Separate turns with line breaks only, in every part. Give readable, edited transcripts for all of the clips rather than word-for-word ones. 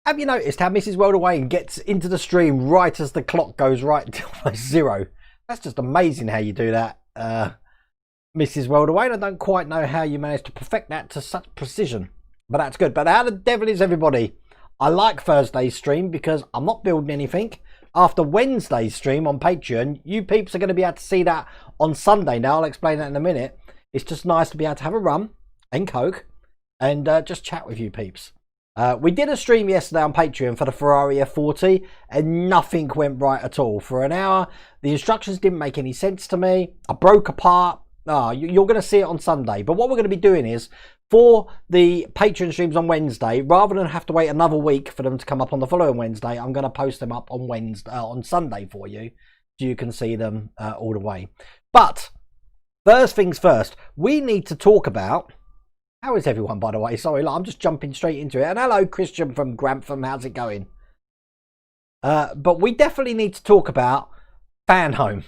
Have you noticed how Mrs. World Away gets into the stream right as the clock goes right to 0? That's just amazing how you do that, Mrs. World Away. I don't quite know how you managed to perfect that to such precision, but that's good. But how the devil is everybody? I like Thursday's stream because I'm not building anything. After Wednesday's stream on Patreon, you peeps are going to be able to see that on Sunday. Now, I'll explain that in a minute. It's just nice to be able to have a rum and Coke and just chat with you peeps. We did a stream yesterday on Patreon for the Ferrari F40 and nothing went right at all. For an hour, the instructions didn't make any sense to me. I broke apart. You're going to see it on Sunday. But what we're going to be doing is, for the Patreon streams on Wednesday, rather than have to wait another week for them to come up on the following Wednesday, I'm going to post them up on on Sunday for you, so you can see them all the way. But first things first, we need to talk about... How is everyone, by the way? Sorry, I'm just jumping straight into it. And hello, Christian from Grantham. How's it going? But we definitely need to talk about Fan Home.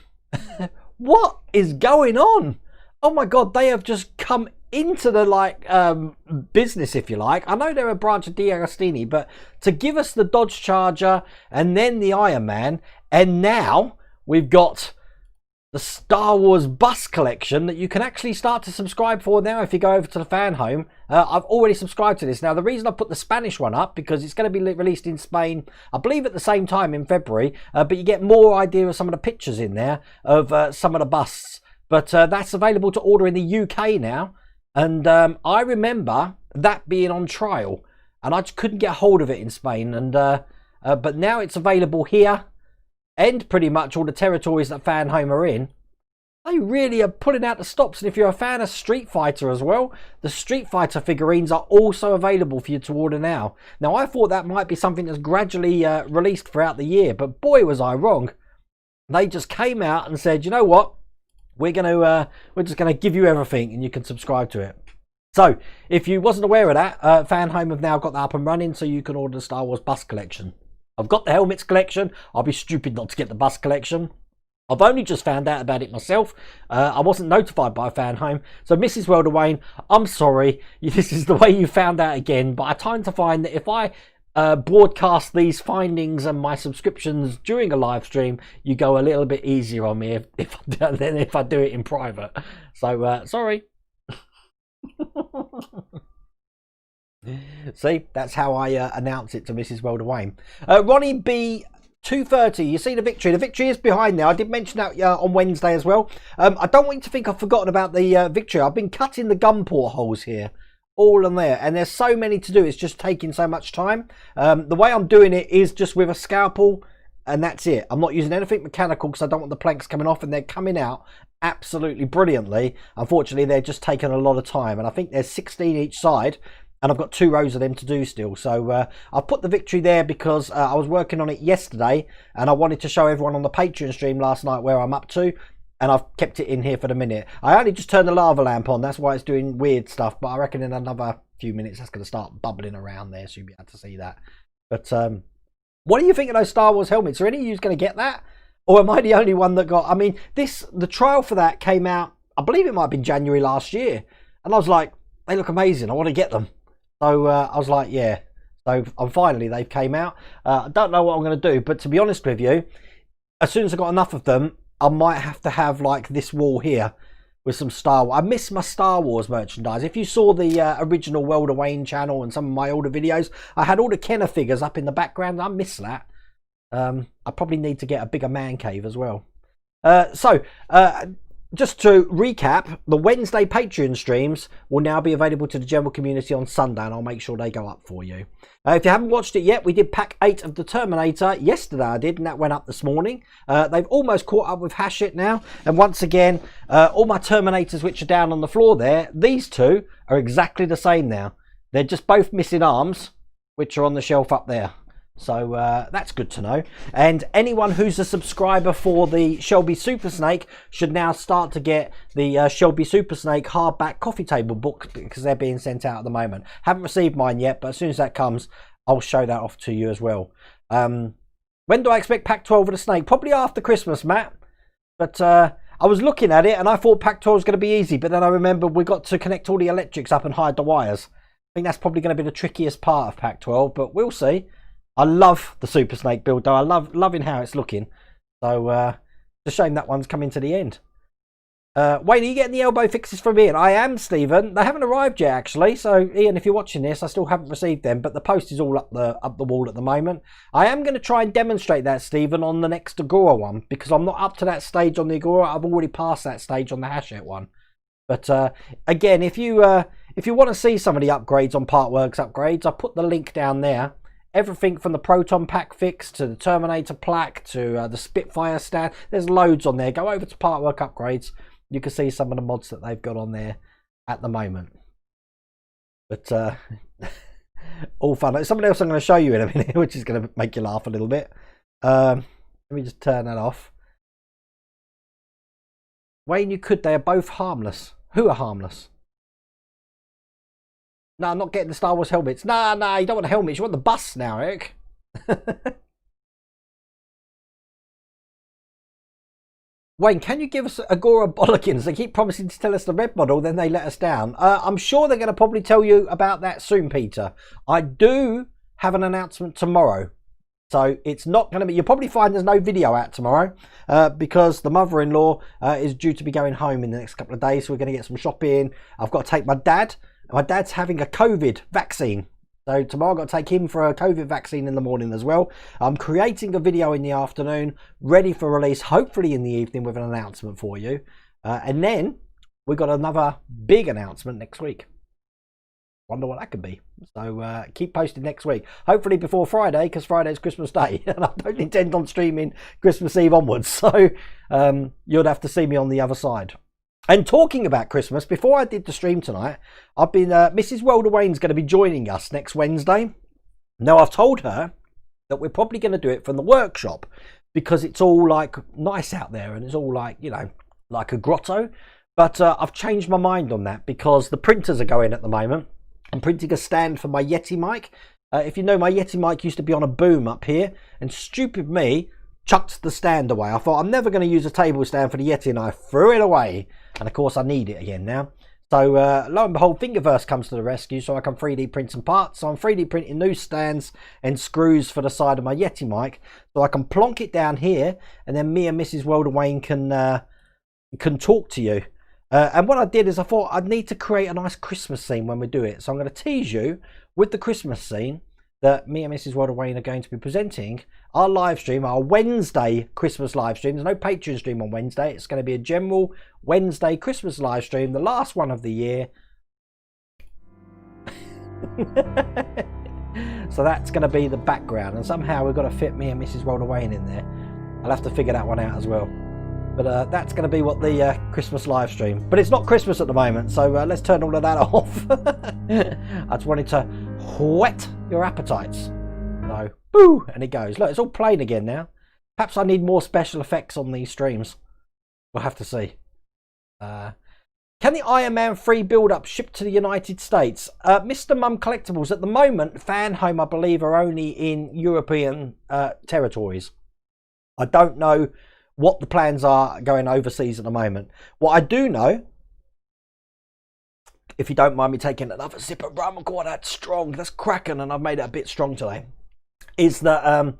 What is going on? Oh my God, they have just come into the business, if you like. I know they're a branch of D'Agostini, but to give us the Dodge Charger and then the Iron Man, and now we've got the Star Wars bus collection that you can actually start to subscribe for now if you go over to the Fan Home. I've already subscribed to this. Now, the reason I put the Spanish one up, because it's going to be released in Spain, I believe at the same time in February, but you get more idea of some of the pictures in there of some of the busts. But that's available to order in the UK now. And I remember that being on trial, and I just couldn't get hold of it in Spain. And but now it's available here, and pretty much all the territories that Fan Home are in. They really are pulling out the stops. And if you're a fan of Street Fighter as well, the Street Fighter figurines are also available for you to order now. Now, I thought that might be something that's gradually released throughout the year, but boy, was I wrong. They just came out and said, you know what? We're just gonna give you everything, and you can subscribe to it. So, if you wasn't aware of that, Fan Home have now got that up and running, so you can order the Star Wars bus collection. I've got the helmets collection. I'll be stupid not to get the bus collection. I've only just found out about it myself. I wasn't notified by Fan Home. So, Mrs. World Away, I'm sorry. This is the way you found out again. But I tend to find that if I broadcast these findings and my subscriptions during a live stream, you go a little bit easier on me than if I do it in private. So, sorry. See, that's how I announce it to Mrs. World Away. Ronnie B 230, you see the Victory. The Victory is behind there. I did mention that on Wednesday as well. I don't want you to think I've forgotten about the Victory. I've been cutting the gun portholes here, all in there, and there's so many to do. It's just taking so much time. The way I'm doing it is just with a scalpel, and that's it. I'm not using anything mechanical because I don't want the planks coming off, and they're coming out absolutely brilliantly. Unfortunately, they're just taking a lot of time, and I think there's 16 each side. And I've got 2 rows of them to do still. So I've put the Victory there because I was working on it yesterday. And I wanted to show everyone on the Patreon stream last night where I'm up to. And I've kept it in here for the minute. I only just turned the lava lamp on. That's why it's doing weird stuff. But I reckon in another few minutes that's going to start bubbling around there. So you'll be able to see that. But what do you think of those Star Wars helmets? Are any of you going to get that? Or am I the only one that got... I mean, the trial for that came out... I believe it might have been January last year. And I was like, they look amazing. I want to get them. So I was like, yeah. So finally they've came out. I don't know what I'm going to do, but to be honest with you, as soon as I got enough of them, I might have to have like this wall here with some Star Wars. I miss my Star Wars merchandise. If you saw the original World of Wayne channel and some of my older videos, I had all the Kenner figures up in the background. I miss that. I probably need to get a bigger man cave as well. Just to recap, the Wednesday Patreon streams will now be available to the general community on Sunday, and I'll make sure they go up for you. If you haven't watched it yet, we did pack 8 of the Terminator yesterday, I did, and that went up this morning. They've almost caught up with Hashit now, and once again, all my Terminators which are down on the floor there, these 2 are exactly the same now. They're just both missing arms, which are on the shelf up there. So that's good to know. And anyone who's a subscriber for the Shelby Super Snake should now start to get the Shelby Super Snake hardback coffee table book, because they're being sent out at the moment. Haven't received mine yet, but as soon as that comes, I'll show that off to you as well. When do I expect Pack 12 of the Snake? Probably after Christmas, Matt. But I was looking at it and I thought Pack 12 was going to be easy, but then I remembered we got to connect all the electrics up and hide the wires. I think that's probably going to be the trickiest part of Pack 12, but we'll see. I love the Super Snake build though. I loving how it's looking. So it's a shame that one's coming to the end. Wayne, are you getting the elbow fixes from Ian? I am, Stephen. They haven't arrived yet, actually. So, Ian, if you're watching this, I still haven't received them, but the post is all up the wall at the moment. I am going to try and demonstrate that, Stephen, on the next Agora one, because I'm not up to that stage on the Agora. I've already passed that stage on the Hachette one. But again, if you want to see some of the upgrades on Partworks upgrades, I put the link down there. Everything from the Proton Pack fix to the Terminator plaque to the Spitfire stand. There's loads on there. Go over to Partwork upgrades. You can see some of the mods that they've got on there at the moment. But all fun. There's something else I'm going to show you in a minute, which is going to make you laugh a little bit. Let me just turn that off. Wayne, you could. They are both harmless. Who are harmless? No, I'm not getting the Star Wars helmets. No, you don't want the helmets. You want the bus now, Eric. Wayne, can you give us Agora Bollockins? They keep promising to tell us the red model, then they let us down. I'm sure they're going to probably tell you about that soon, Peter. I do have an announcement tomorrow. So it's not going to be... You'll probably find there's no video out tomorrow because the mother-in-law is due to be going home in the next couple of days. So we're going to get some shopping. I've got to take my dad. My dad's having a COVID vaccine. So tomorrow I've got to take him for a COVID vaccine in the morning as well. I'm creating a video in the afternoon, ready for release, hopefully in the evening with an announcement for you. And then we've got another big announcement next week. Wonder what that could be. So keep posted next week. Hopefully before Friday, because Friday's Christmas Day. And I don't intend on streaming Christmas Eve onwards. So you'll have to see me on the other side. And talking about Christmas, before I did the stream tonight, I've been, Mrs. Welder Wayne's going to be joining us next Wednesday. Now, I've told her that we're probably going to do it from the workshop because it's all like nice out there and it's all like, you know, like a grotto. But I've changed my mind on that because the printers are going at the moment. I'm printing a stand for my Yeti mic. If you know, my Yeti mic used to be on a boom up here, and stupid me chucked the stand away. I thought I'm never going to use a table stand for the Yeti, and I threw it away. And of course I need it again now. So lo and behold, Thingiverse comes to the rescue so I can 3D print some parts. So I'm 3D printing new stands and screws for the side of my Yeti mic so I can plonk it down here, and then me and Mrs. Welder Wayne can talk to you. And what I did is I thought I'd need to create a nice Christmas scene when we do it. So I'm going to tease you with the Christmas scene that me and Mrs. Welder Wayne are going to be presenting our live stream, our Wednesday Christmas live stream. There's no Patreon stream on Wednesday. It's going to be a general Wednesday Christmas live stream, the last one of the year. So that's going to be the background, and somehow we've got to fit me and Mrs. Welder Wayne in there. I'll have to figure that one out as well. But that's going to be what the Christmas live stream. But it's not Christmas at the moment, so let's turn all of that off. I just wanted to whet your appetites. So, boo! And it goes. Look, it's all plain again now. Perhaps I need more special effects on these streams. We'll have to see. Can the Iron Man 3 build-up ship to the United States? Mr. Mum Collectibles, at the moment, Fan Home, I believe, are only in European territories. I don't know what the plans are going overseas at the moment. What I do know, if you don't mind me taking another sip of rum, God, that's strong, that's cracking, and I've made it a bit strong today, is that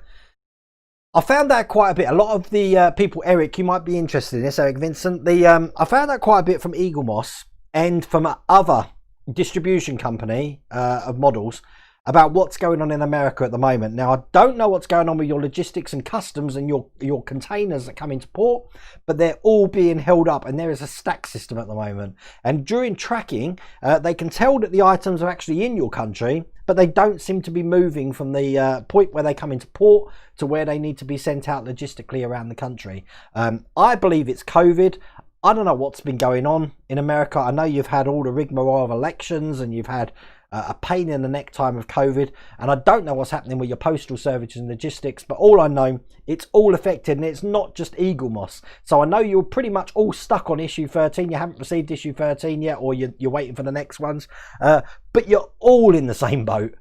I found out quite a bit. A lot of the people, Eric, you might be interested in this, Eric Vincent. I found out quite a bit from Eaglemoss and from other distribution company of models about what's going on in America at the moment. Now, I don't know what's going on with your logistics and customs and your containers that come into port, but they're all being held up, and there is a stack system at the moment. And during tracking, they can tell that the items are actually in your country, but they don't seem to be moving from the point where they come into port to where they need to be sent out logistically around the country. I believe it's COVID. I don't know what's been going on in America. I know you've had all the rigmarole of elections, and you've had a pain in the neck time of COVID, and I don't know what's happening with your postal service and logistics, but all I know, it's all affected, and it's not just Eaglemoss. So I know you're pretty much all stuck on issue 13. You haven't received issue 13 yet, or you're waiting for the next ones, but you're all in the same boat,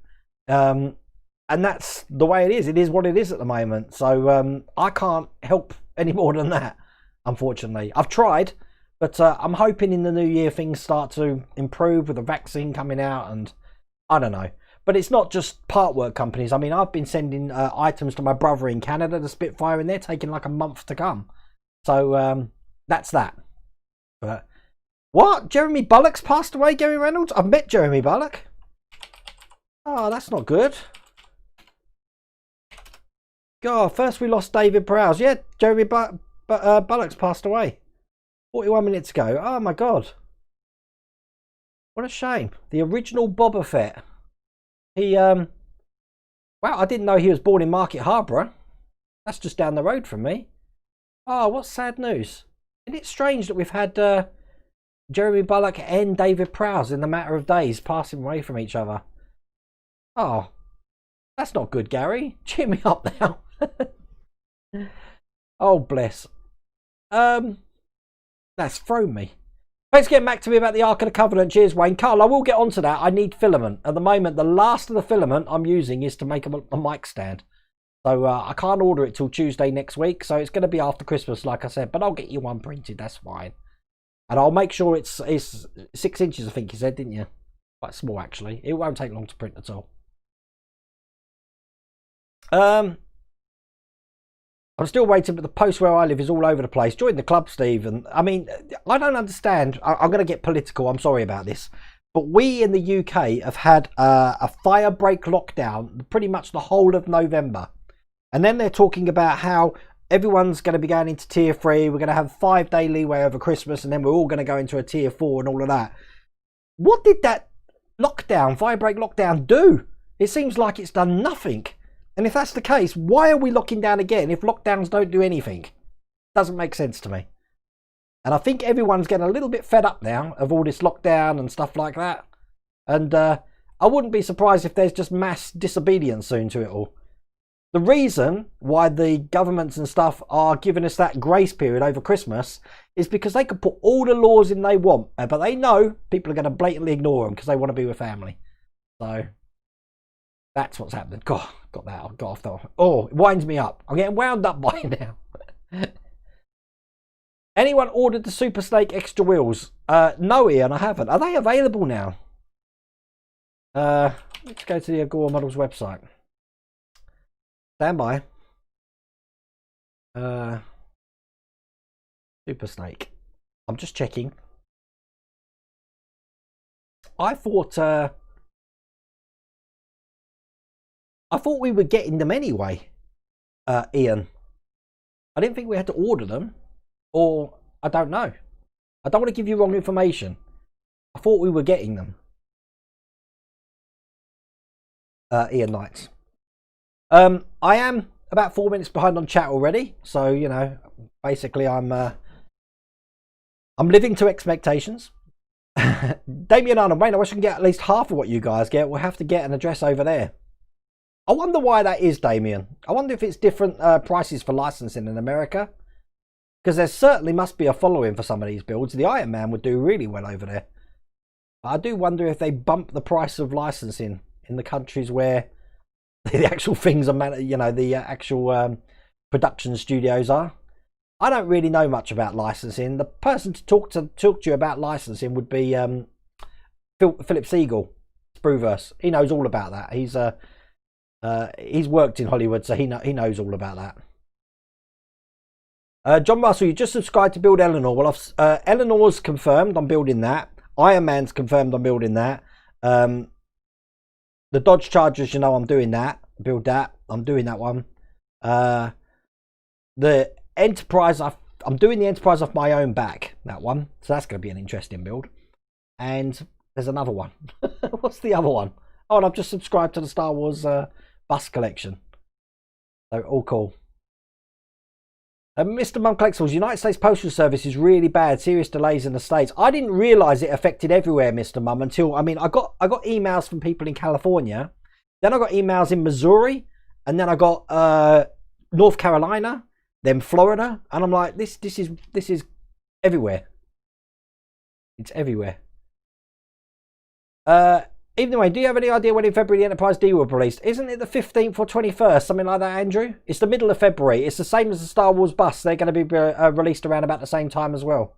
and that's the way it is. It is what it is at the moment. So I can't help any more than that, unfortunately. I've tried, but I'm hoping in the new year things start to improve with the vaccine coming out, and I don't know. But it's not just part work companies. I mean, I've been sending items to my brother in Canada, the Spitfire, and they're taking like a month to come. So that's that. But what? Jeremy Bulloch's passed away, Gary Reynolds? I've met Jeremy Bulloch. Oh, that's not good. God, first we lost David Prowse. Yeah, Jeremy Bulloch's passed away 41 minutes ago. Oh my God. What a shame. The original Boba Fett. He, wow, I didn't know he was born in Market Harborough. That's just down the road from me. Oh, what sad news. Isn't it strange that we've had Jeremy Bulloch and David Prowse in the matter of days passing away from each other? Oh, that's not good, Gary. Cheer me up now. Oh, bless. That's thrown me. Thanks for getting back to me about the Ark of the Covenant. Cheers, Wayne. Carl, I will get onto that. I need filament. At the moment, the last of the filament I'm using is to make a mic stand. So I can't order it till Tuesday next week. So it's going to be after Christmas, like I said. But I'll get you one printed. That's fine. And I'll make sure it's 6 inches, I think you said, didn't you? Quite small, actually. It won't take long to print at all. I'm still waiting, but the post where I live is all over the place. Join the club, Steve. And I mean, I don't understand. I'm going to get political. I'm sorry about this. But we in the UK have had a fire break lockdown pretty much the whole of November. And then they're talking about how everyone's going to be going into tier 3. We're going to have 5-day leeway over Christmas. And then we're all going to go into a tier 4 and all of that. What did that lockdown, fire break lockdown do? It seems like it's done nothing. And if that's the case, why are we locking down again if lockdowns don't do anything? Doesn't make sense to me. And I think everyone's getting a little bit fed up now of all this lockdown and stuff like that. And I wouldn't be surprised if there's just mass disobedience soon to it all. The reason why the governments and stuff are giving us that grace period over Christmas is because they could put all the laws in they want, but they know people are going to blatantly ignore them because they want to be with family. So that's what's happening. God, got that. I got off that. Oh, it winds me up. I'm getting wound up by it now. Anyone ordered the Super Snake extra wheels? No, Ian, I haven't. Are they available now? Let's go to the Agora Models website. Stand by. Super Snake. I'm just checking. I thought we were getting them anyway, Ian. I didn't think we had to order them, or I don't know. I don't want to give you wrong information. I thought we were getting them. Ian Knights. I am about 4 minutes behind on chat already, so you know, basically I'm living to expectations. Damien Arnold, Wayne, I wish I can get at least half of what you guys get. We'll have to get an address over there. I wonder why that is, Damien. I wonder if it's different prices for licensing in America. Because there certainly must be a following for some of these builds. The Iron Man would do really well over there. But I do wonder if they bump the price of licensing in the countries where the actual things are, you know, the actual production studios are. I don't really know much about licensing. The person to talk to you about licensing would be Philip Siegel, Spruverse. He knows all about that. He's worked in Hollywood, so he knows all about that. John Russell, you just subscribed to build Eleanor. Well, Eleanor's confirmed. I'm building that. Iron Man's confirmed. I'm building that. The Dodge Chargers, you know, I'm doing that. Build that. I'm doing that one. The Enterprise, I'm doing the Enterprise off my own back. That one. So that's going to be an interesting build. And there's another one. What's the other one? Oh, and I've just subscribed to the Star Wars bus collection. So all cool. Mr. Mum Collectibles, United States Postal Service is really bad. Serious delays in the States. I didn't realise it affected everywhere, Mr. Mum, until, I mean, I got emails from people in California. Then I got emails in Missouri. And then I got North Carolina. Then Florida. And I'm like, this is everywhere. It's everywhere. Anyway, do you have any idea when in February the Enterprise D will be released? Isn't it the 15th or 21st? Something like that, Andrew? It's the middle of February. It's the same as the Star Wars bus. They're going to be released around about the same time as well.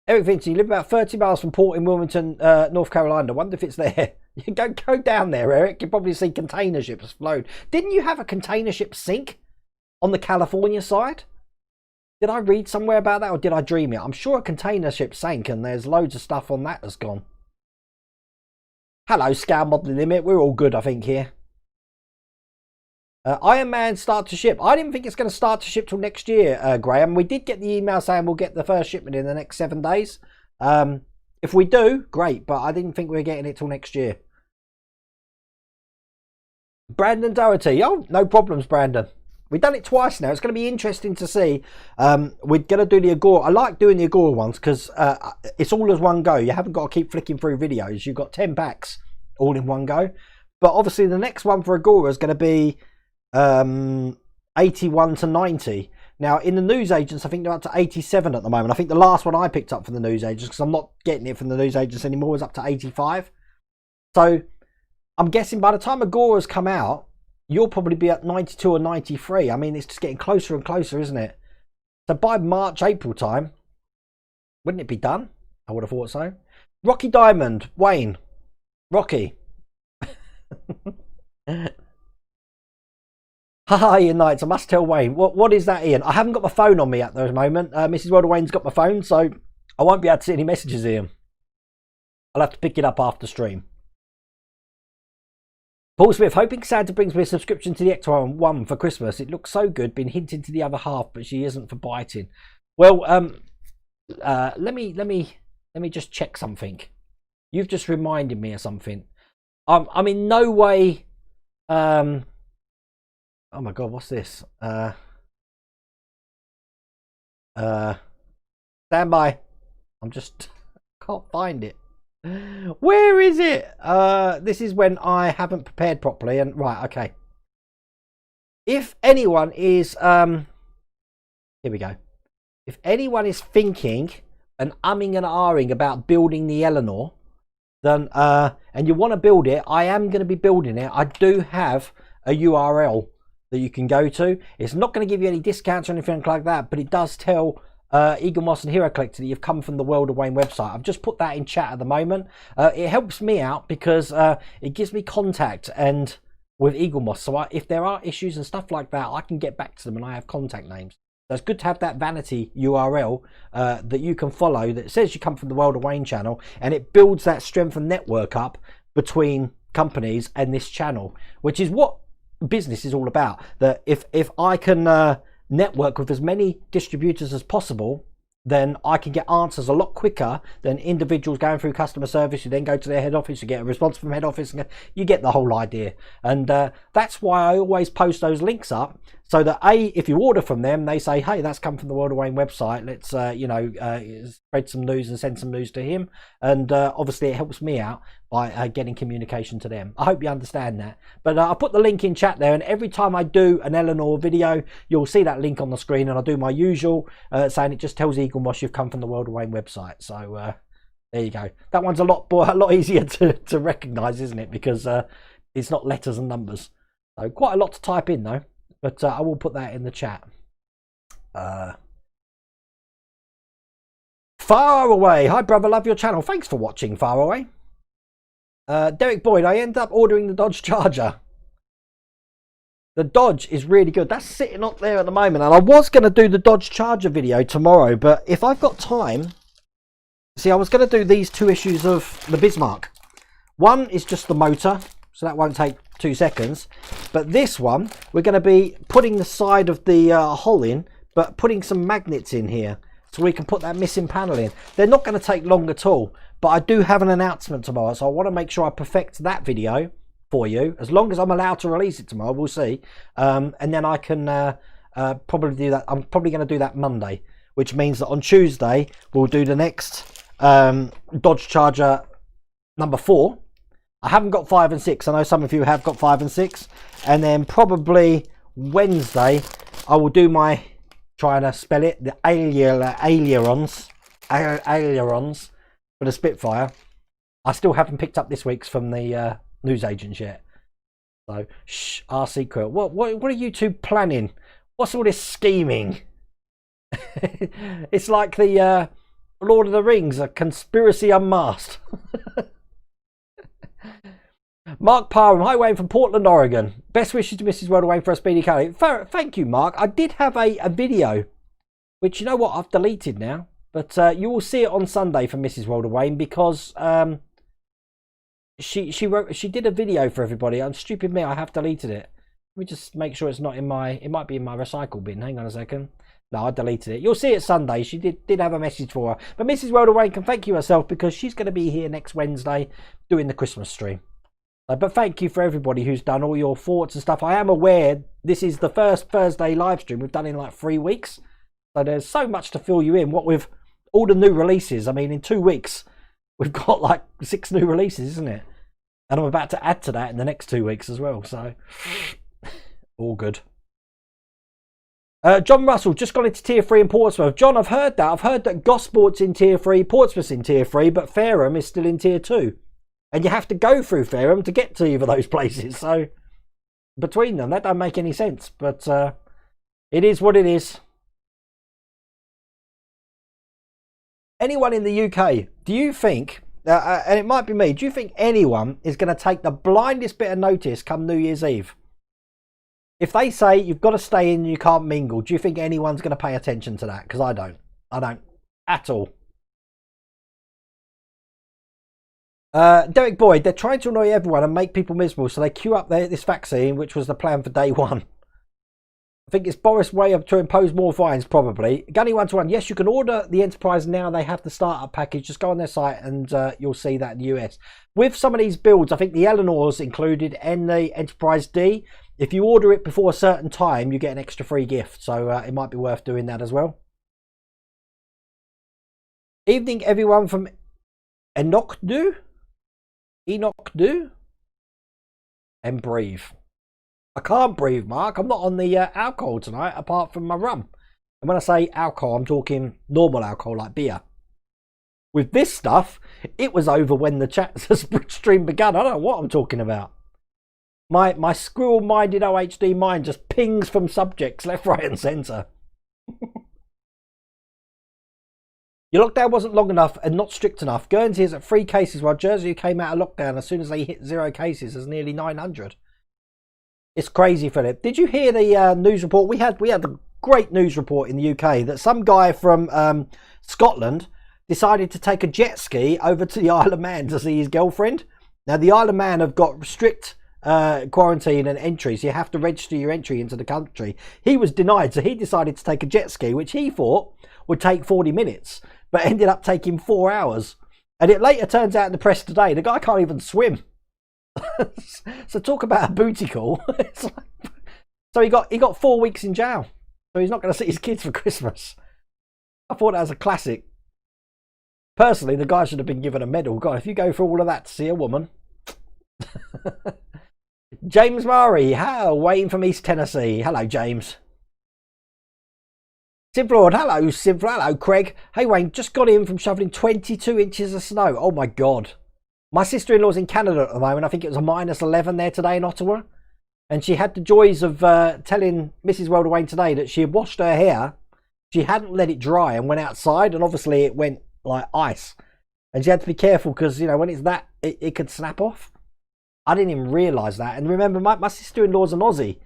Eric Vince, you live about 30 miles from port in Wilmington, North Carolina. Wonder if it's there. You go down there, Eric. You'll probably see container ships float. Didn't you have a container ship sink on the California side? Did I read somewhere about that, or did I dream it? I'm sure a container ship sank, and there's loads of stuff on that that's gone. Hello, Scale Modeling Limit. We're all good, I think, here. Iron Man start to ship. I didn't think it's going to start to ship till next year, Graham. We did get the email saying we'll get the first shipment in the next 7 days. If we do, great, but I didn't think we were getting it till next year. Brandon Doherty. Oh, no problems, Brandon. We've done it twice now. It's going to be interesting to see. We're going to do the Agora. I like doing the Agora ones because it's all as one go. You haven't got to keep flicking through videos. You've got 10 packs all in one go. But obviously the next one for Agora is going to be 81 to 90. Now in the newsagents, I think they're up to 87 at the moment. I think the last one I picked up from the newsagents, because I'm not getting it from the newsagents anymore, is up to 85. So I'm guessing by the time Agora's come out, you'll probably be at 92 or 93. I mean, it's just getting closer and closer, isn't it? So by March, April time, wouldn't it be done? I would have thought so. Rocky Diamond, Wayne, Rocky. Hi, Ian Knights. I must tell Wayne. What is that, Ian? I haven't got my phone on me at the moment. Mrs. World of Wayne's got my phone, so I won't be able to see any messages, Ian. I'll have to pick it up after stream. Paul Smith, hoping Santa brings me a subscription to the X1 for Christmas. It looks so good. Been hinting to the other half, but she isn't for biting. Well, let me just check something. You've just reminded me of something. I'm in no way. Oh my God, what's this? Stand by. I'm just can't find it. Where is it? This is when I haven't prepared properly. And right, okay. If anyone is here we go. If anyone is thinking and umming and ahhing about building the Eleanor, then and you want to build it, I am going to be building it. I do have a URL that you can go to. It's not going to give you any discounts or anything like that, but it does tell Eaglemoss and Hero Collector that you've come from the World of Wayne website. I've just put that in chat at the moment. It helps me out because it gives me contact and with Eaglemoss, so if there are issues and stuff like that, I can get back to them and I have contact names. So it's good to have that vanity URL that you can follow that says you come from the World of Wayne channel, and it builds that strength and network up between companies and this channel, which is what business is all about. That if I can network with as many distributors as possible, then I can get answers a lot quicker than individuals going through customer service. You then go to their head office, you get a response from head office, and you get the whole idea. And that's why I always post those links up, so that if you order from them, they say, hey, that's come from the World of Wayne website, let's spread some news and send some news to him. And obviously it helps me out by getting communication to them. I hope you understand that. But I'll put the link in chat there, and every time I do an Eleanor video, you'll see that link on the screen, and I'll do my usual saying it just tells Eaglemoss you've come from the World of Wayne website. So there you go. That one's a lot easier to recognise, isn't it? Because it's not letters and numbers. So quite a lot to type in though. But I will put that in the chat. Far Away. Hi, brother. Love your channel. Thanks for watching, Far Away. Derek Boyd. I ended up ordering the Dodge Charger. The Dodge is really good. That's sitting up there at the moment. And I was going to do the Dodge Charger video tomorrow. But if I've got time... See, I was going to do these 2 issues of the Bismarck. One is just the motor. So that won't take 2 seconds. But this one, we're going to be putting the side of the hull in, but putting some magnets in here so we can put that missing panel in. They're not going to take long at all, but I do have an announcement tomorrow, so I want to make sure I perfect that video for you. As long as I'm allowed to release it tomorrow, we'll see. And then I can probably do that. I'm probably going to do that Monday, which means that on Tuesday, we'll do the next Dodge Charger number 4. I haven't got 5 and 6. I know some of you have got 5 and 6. And then probably Wednesday, I will do my, trying to spell it, the ailerons for the Spitfire. I still haven't picked up this week's from the newsagents yet. So, shh, our secret. What are you two planning? What's all this scheming? It's like the Lord of the Rings, a conspiracy unmasked. Mark Parham, hi Wayne from Portland, Oregon. Best wishes to Mrs. World Wayne for a speedy recovery. Thank you, Mark. I did have a video, which you know what, I've deleted now. But you will see it on Sunday from Mrs. World Wayne because she did a video for everybody. I'm stupid me, I have deleted it. Let me just make sure it's not in my, it might be in my recycle bin. Hang on a second. No, I deleted it. You'll see it Sunday. She did have a message for her. But Mrs. World Wayne can thank you herself because she's going to be here next Wednesday doing the Christmas stream. But thank you for everybody who's done all your thoughts and stuff. I am aware this is the first Thursday live stream we've done in like 3 weeks. So there's so much to fill you in. What with all the new releases. I mean, in 2 weeks, we've got like 6 new releases, isn't it? And I'm about to add to that in the next 2 weeks as well. So all good. John Russell, just gone into Tier 3 in Portsmouth. John, I've heard that. I've heard that Gosport's in Tier 3, Portsmouth's in Tier 3, but Fareham is still in Tier 2. And you have to go through Fareham to get to either of those places. So between them, that don't make any sense. But it is what it is. Anyone in the UK, do you think, and it might be me, do you think anyone is going to take the blindest bit of notice come New Year's Eve? If they say you've got to stay in and you can't mingle, do you think anyone's going to pay attention to that? Because I don't. I don't at all. Derek Boyd, they're trying to annoy everyone and make people miserable, so they queue up this vaccine, which was the plan for day one. I think it's Boris' way to impose more fines, probably. Gunny121, yes, you can order the Enterprise now. They have the startup package. Just go on their site and you'll see that in the US. With some of these builds, I think the Eleanor's included and the Enterprise D. If you order it before a certain time, you get an extra free gift. So it might be worth doing that as well. Evening, everyone from Enochdu. And breathe. I can't breathe, Mark. I'm not on the alcohol tonight, apart from my rum. And when I say alcohol, I'm talking normal alcohol, like beer. With this stuff, it was over when the chat stream began. I don't know what I'm talking about. My squirrel-minded OHD mind just pings from subjects left, right, and centre. Your lockdown wasn't long enough and not strict enough. Guernsey is at 3 cases, while Jersey, who came out of lockdown as soon as they hit 0 cases, is nearly 900. It's crazy, Philip. Did you hear the news report? We had a great news report in the UK that some guy from Scotland decided to take a jet ski over to the Isle of Man to see his girlfriend. Now, the Isle of Man have got strict quarantine and entry, so you have to register your entry into the country. He was denied, so he decided to take a jet ski, which he thought would take 40 minutes, but ended up taking 4 hours. And it later turns out in the press today, the guy can't even swim. So talk about a booty call. It's like, so he got 4 weeks in jail. So he's not going to see his kids for Christmas. I thought that was a classic. Personally, the guy should have been given a medal. God, if you go through all of that to see a woman. James Murray, waiting from East Tennessee. Hello, James. Simflord, hello, Simflord. Hello, Craig. Hey, Wayne, just got in from shoveling 22 inches of snow. Oh, my God. My sister-in-law's in Canada at the moment. I think it was a -11 there today in Ottawa. And she had the joys of telling Mrs. World Wayne today that she had washed her hair. She hadn't let it dry and went outside. And obviously it went like ice. And she had to be careful because, you know, when it's that, it could snap off. I didn't even realise that. And remember, my sister-in-law's an Aussie.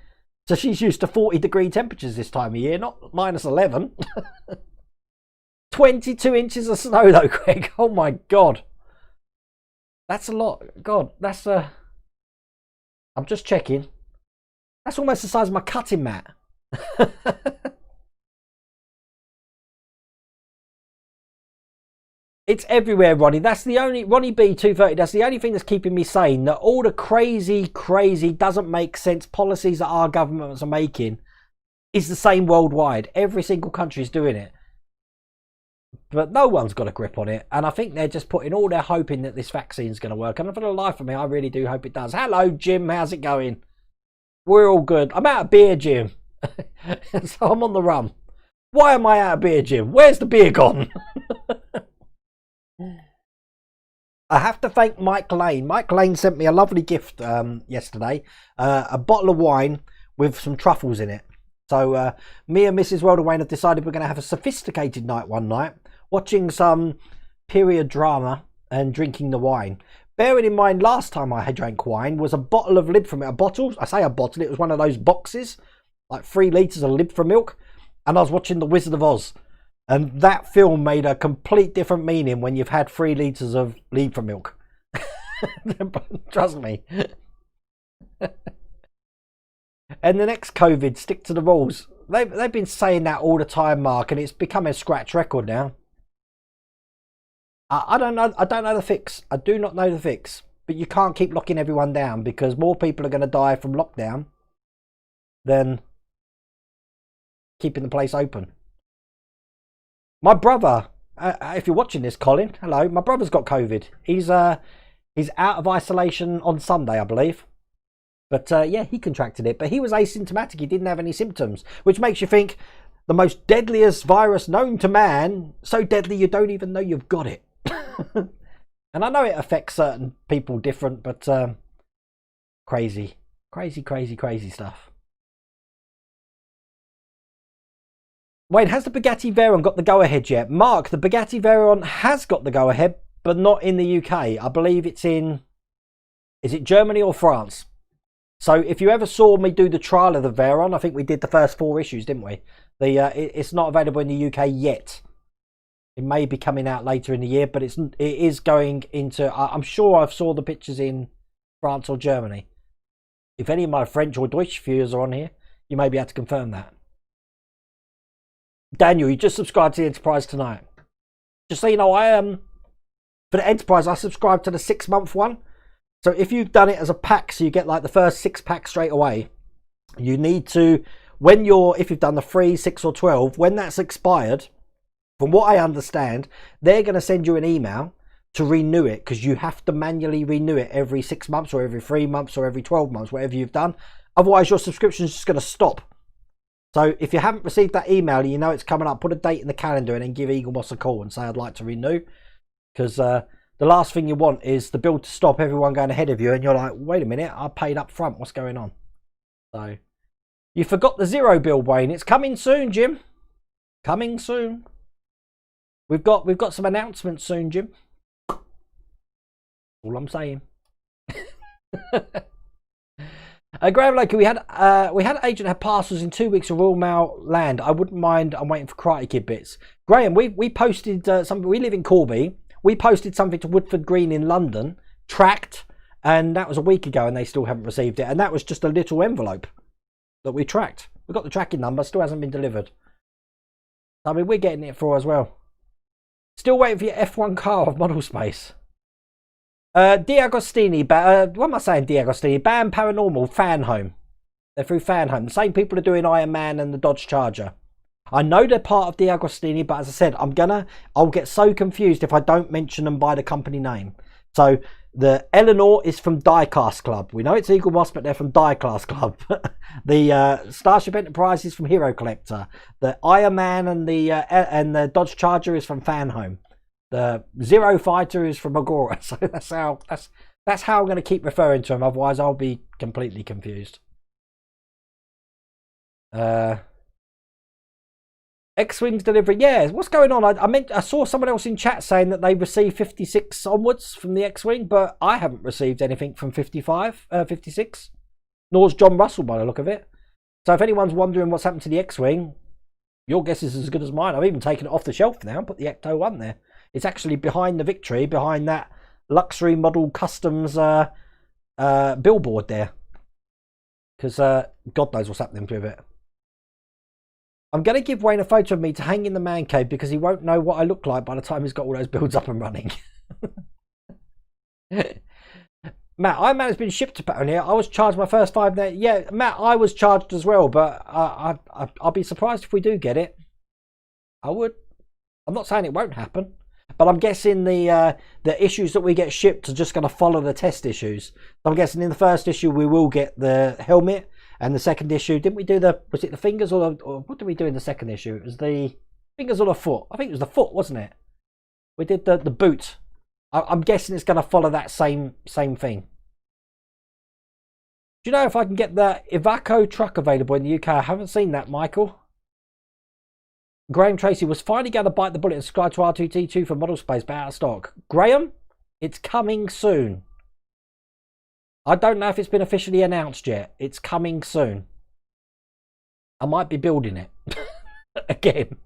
So she's used to 40-degree temperatures this time of year, not -11. 22 inches of snow though, Craig. Oh my God. That's a lot. God, that's I'm just checking. That's almost the size of my cutting mat. It's everywhere, Ronnie. That's the only, Ronnie B230, that's the only thing that's keeping me sane. That all the crazy, doesn't make sense policies that our governments are making is the same worldwide. Every single country is doing it. But no one's got a grip on it. And I think they're just putting all their hope in that this vaccine's going to work. And for the life of me, I really do hope it does. Hello, Jim. How's it going? We're all good. I'm out of beer, Jim. So I'm on the run. Why am I out of beer, Jim? Where's the beer gone? I have to thank Mike Lane. Mike Lane sent me a lovely gift yesterday. A bottle of wine with some truffles in it. So me and Mrs. World Wayne have decided we're going to have a sophisticated night one night watching some period drama and drinking the wine. Bearing in mind, last time I had drank wine was a bottle of Libre. A bottle, I say a bottle, it was one of those boxes, like 3 litres of Libre milk. And I was watching The Wizard of Oz. And that film made a complete different meaning when you've had 3 litres of Libre milk. Trust me. And the next COVID, stick to the rules. They've been saying that all the time, Mark, and it's become a scratch record now. I don't know the fix. I do not know the fix. But you can't keep locking everyone down because more people are going to die from lockdown than keeping the place open. My brother, if you're watching this, Colin, hello. My brother's got COVID. He's out of isolation on Sunday, I believe. But yeah, he contracted it. But he was asymptomatic. He didn't have any symptoms, which makes you think the most deadliest virus known to man, so deadly you don't even know you've got it. And I know it affects certain people different, but crazy stuff. Wait, has the Bugatti Veyron got the go-ahead yet? Mark, the Bugatti Veyron has got the go-ahead, but not in the UK. I believe it's in, is it Germany or France? So if you ever saw me do the trial of the Veyron, I think we did the first 4 issues, didn't we? It's not available in the UK yet. It may be coming out later in the year, but it is going into, I'm sure I saw the pictures in France or Germany. If any of my French or Deutsch viewers are on here, you may be able to confirm that. Daniel, you just subscribed to the Enterprise tonight. Just so you know, for the Enterprise, I subscribed to the 6-month one. So if you've done it as a pack, so you get like the first 6 packs straight away, you need to, if you've done the 3, 6 or 12, when that's expired, from what I understand, they're going to send you an email to renew it because you have to manually renew it every 6 months or every 3 months or every 12 months, whatever you've done. Otherwise, your subscription is just going to stop. So if you haven't received that email and you know it's coming up, put a date in the calendar and then give Eaglemoss a call and say, I'd like to renew. Because the last thing you want is the bill to stop, everyone going ahead of you, and you're like, wait a minute, I paid up front, what's going on? So, you forgot the zero bill, Wayne. It's coming soon, Jim. Coming soon. We've got some announcements soon, Jim. All I'm saying. Graham Loki, we had an agent had parcels in 2 weeks of Royal Mail land. I wouldn't mind. I'm waiting for Karate Kid bits. Graham, we posted something. We live in Corby. We posted something to Woodford Green in London, tracked, and that was a week ago, and they still haven't received it. And that was just a little envelope that we tracked. We got the tracking number, still hasn't been delivered. I mean, we're getting it for as well. Still waiting for your F1 car of model space. D'Agostini, what am I saying? D'Agostini, Bam Paranormal, Fan Home. They're through Fan Home. The same people are doing Iron Man and the Dodge Charger. I know they're part of D'Agostini, but as I said, I'll get so confused if I don't mention them by the company name. So the Eleanor is from Diecast Club. We know it's Eaglemoss, but they're from Diecast Club. The Starship Enterprise is from Hero Collector. The Iron Man and the Dodge Charger is from Fan Home. The Zero Fighter is from Agora. So that's how I'm going to keep referring to them. Otherwise, I'll be completely confused. X-Wing's delivery. Yeah, what's going on? I saw someone else in chat saying that they received 56 onwards from the X-Wing, but I haven't received anything from 56. Nor's John Russell by the look of it. So if anyone's wondering what's happened to the X-Wing, your guess is as good as mine. I've even taken it off the shelf now and put the Ecto 1 there. It's actually behind the Victory, behind that luxury model customs billboard there. Because God knows what's happening with it. I'm going to give Wayne a photo of me to hang in the man cave because he won't know what I look like by the time he's got all those builds up and running. Matt, Iron Man has been shipped to Patton here. I was charged my first 5 days. Yeah, Matt, I was charged as well, but I'll be surprised if we do get it. I would. I'm not saying it won't happen, but I'm guessing the issues that we get shipped are just going to follow the test issues. So I'm guessing in the first issue we will get the helmet, and the second issue, didn't we do was it the fingers or what did we do in the second issue? It was the fingers or the foot. I think it was the foot, wasn't it? We did the boot. I'm guessing it's going to follow that same thing. Do you know if I can get the Iveco truck available in the UK? I haven't seen that, Michael. Graham Tracy was finally going to bite the bullet and subscribe to R2T2 for model space, but out of stock. Graham, it's coming soon. I don't know if it's been officially announced yet. It's coming soon. I might be building it again.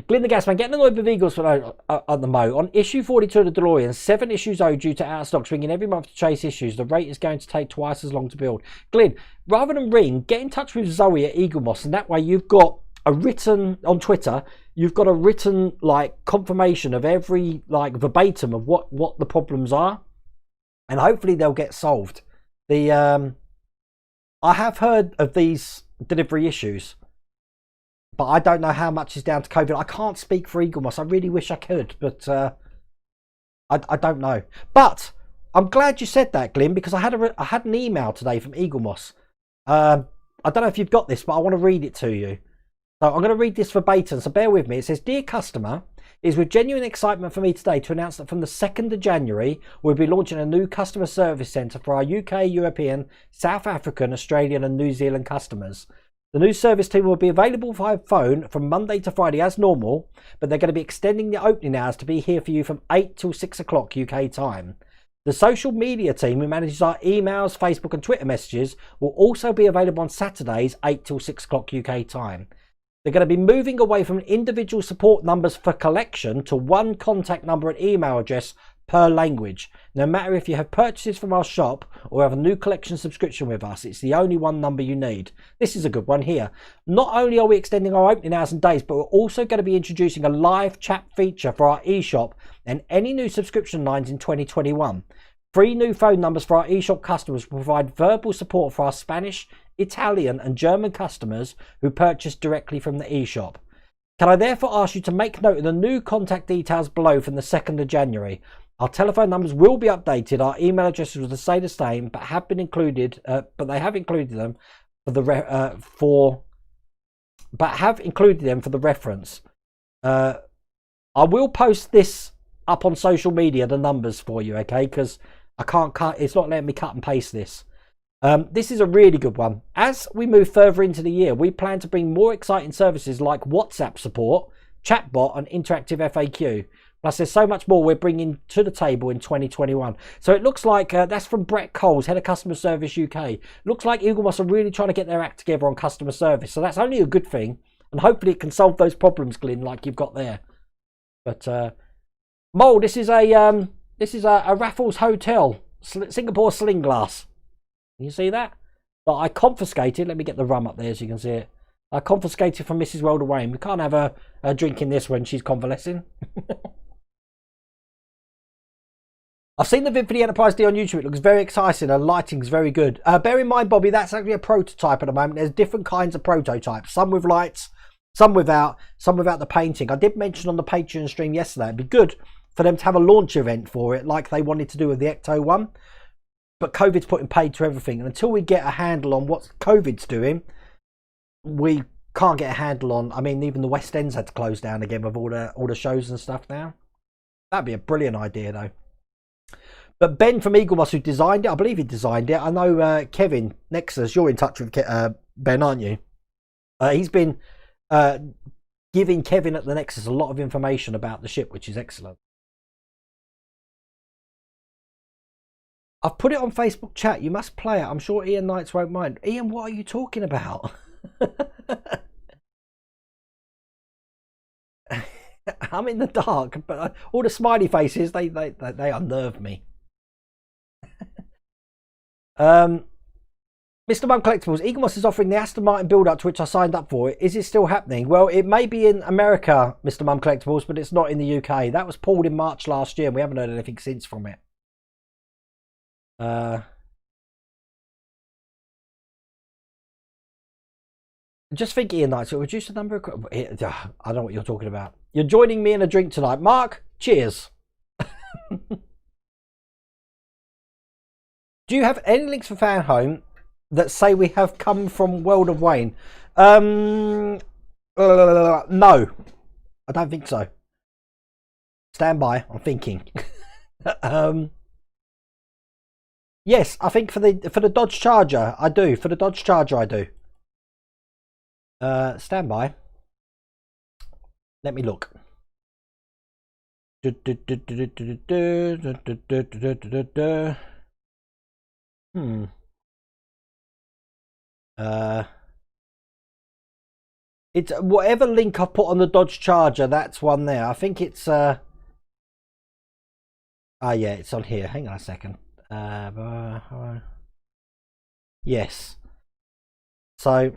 Glyn the Gasman, getting annoyed with Eagles on the Mo. On issue 42 of the DeLorean, 7 issues owed due to out of stock, ringing every month to chase issues. The rate is going to take twice as long to build. Glyn, rather than ring, get in touch with Zoe at Eaglemoss, and that way you've got a written, on Twitter, you've got a written like confirmation of every like verbatim of what the problems are, and hopefully they'll get solved. I have heard of these delivery issues, but I don't know how much is down to COVID. I can't speak for Eaglemoss. I really wish I could, but I don't know. But I'm glad you said that, Glyn, because I had an email today from Eaglemoss. I don't know if you've got this, but I want to read it to you. So I'm going to read this verbatim, so bear with me. It says, "Dear customer, it is with genuine excitement for me today to announce that from the 2nd of January, we'll be launching a new customer service centre for our UK, European, South African, Australian and New Zealand customers. The new service team will be available via phone from Monday to Friday as normal, but they're going to be extending the opening hours to be here for you from 8 till 6 o'clock UK time. The social media team who manages our emails, Facebook and Twitter messages will also be available on Saturdays 8 till 6 o'clock UK time. They're going to be moving away from individual support numbers for collection to one contact number and email address per language. No matter if you have purchases from our shop or have a new collection subscription with us, it's the only one number you need." This is a good one here. "Not only are we extending our opening hours and days, but we're also going to be introducing a live chat feature for our eShop and any new subscription lines in 2021. 3 new phone numbers for our eShop customers will provide verbal support for our Spanish, Italian and German customers who purchase directly from the eShop. Can I therefore ask you to make note of the new contact details below from the 2nd of January. Our telephone numbers will be updated. Our email addresses will stay the same, but have been included. But they have included them for the reference. I will post this up on social media, the numbers for you, okay? Because I can't cut. It's not letting me cut and paste this. This is a really good one. As we move further into the year, we plan to bring more exciting services like WhatsApp support, chatbot, and interactive FAQ. Plus, there's so much more we're bringing to the table in 2021. So it looks like that's from Brett Coles, Head of Customer Service UK. Looks like Eaglemoss are really trying to get their act together on customer service. So that's only a good thing. And hopefully it can solve those problems, Glyn, like you've got there. But, Mole, this is a Raffles Hotel, Singapore Sling Glass. Can you see that? But I confiscated, let me get the rum up there so you can see it. I confiscated from Mrs. Welder Wayne. We can't have her drinking this when she's convalescing. I've seen the vid for the Enterprise D on YouTube. It looks very exciting and lighting's very good. Bear in mind, Bobby, that's actually a prototype at the moment. There's different kinds of prototypes. Some with lights, some without the painting. I did mention on the Patreon stream yesterday, it'd be good for them to have a launch event for it like they wanted to do with the Ecto one. But COVID's putting paid to everything. And until we get a handle on what COVID's doing, we can't get a handle on. I mean, even the West End's had to close down again with all the shows and stuff now. That'd be a brilliant idea, though. But Ben from Eaglemoss, who designed it, I believe he designed it. I know Kevin Nexus, you're in touch with Ben, aren't you? He's been giving Kevin at the Nexus a lot of information about the ship, which is excellent. I've put it on Facebook chat. You must play it. I'm sure Ian Knights won't mind. Ian, what are you talking about? I'm in the dark, but all the smiley faces, they unnerve me. Mr. Mum Collectibles, Eaglemoss is offering the Aston Martin build-up to which I signed up for. Is it still happening? Well, it may be in America, Mr. Mum Collectibles, but it's not in the UK. That was pulled in March last year, and we haven't heard anything since from it. Just think, Ian Knights, it'll reduce the number of... I don't know what you're talking about. You're joining me in a drink tonight. Mark, cheers. Do you have any links for Fan Home that say we have come from World of Wayne? No, I don't think so. Stand by, I'm thinking. Yes, I think for the Dodge Charger, I do. For the Dodge Charger, I do. Stand by. Let me look. It's whatever link I put on the Dodge Charger, that's one there. I think it's yeah, it's on here. Hang on a second. Yes. So